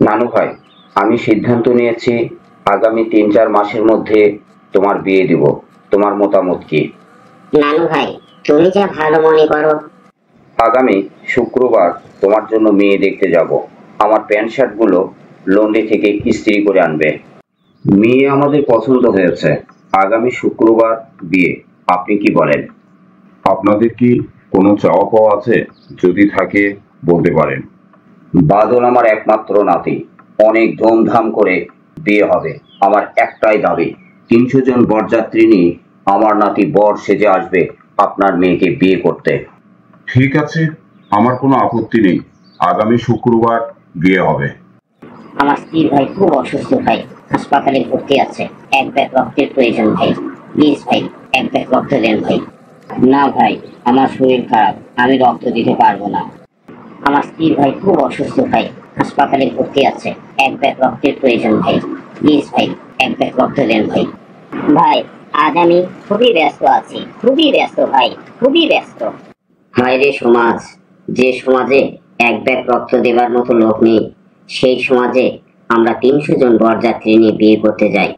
নানু ভাই, আমি সিদ্ধান্ত নিয়েছি আগামী ৩-৪ মাসের মধ্যে তোমার বিয়ে দিব। তোমার মতামত কি? নানু ভাই, তুমি যা ভালো মনে করো। আগামী শুক্রবার তোমার জন্য মেয়ে দেখতে যাব। আমার প্যান্ট শার্টগুলো লন্ড্রি থেকে ইস্ত্রি করে আনবে। মেয়ে আমাদের পছন্দ হয়েছে। আগামী শুক্রবার বিয়ে। আপনি কি বলেন? আপনাদের কি কোনো চাওয়া পাওয়া আছে? যদি থাকে বলতে পারেন। বাদল আমার একমাত্র নাতি। অনেক ধুমধাম করে বিয়ে হবে। আমার একটাই দাবি, ৩০০ জন বরযাত্রী নিয়ে আমার নাতি বর সেজে আসবে আপনার মেয়েকে বিয়ে করতে। ঠিক আছে, আমার কোনো আপত্তি নেই। আগামী শুক্রবার বিয়ে হবে। আমার স্ত্রীর ভাই খুব অসুস্থ ভাই, হাসপাতালে ভর্তি আছে। এক ব্যাগ রক্তের প্রয়োজন ভাই, প্লিজ ভাই, এক ব্যাগ রক্ত দেন ভাই। না ভাই, আমার শরীর খারাপ, আমি রক্ত দিতে পারবো না। আমার স্ত্রীর ভাই খুব অসুস্থ ভাই, হাসপাতালে ভর্তি আছে। এক ব্যাগ রক্তের প্রয়োজন ভাই, প্লিজ ভাই, এক ব্যাগ রক্ত দেন ভাই। ভাই, আজ আমি খুবই ব্যস্ত আছি, খুবই ব্যস্ত ভাই, খুবই ব্যস্ত। হায় রে সমাজ, যে সমাজে এক ব্যাগ রক্ত দেবার মতো লোক নেই, সেই সমাজে আমরা ৩০০ জন বরযাত্রী নিয়ে বিয়ে করতে যাই।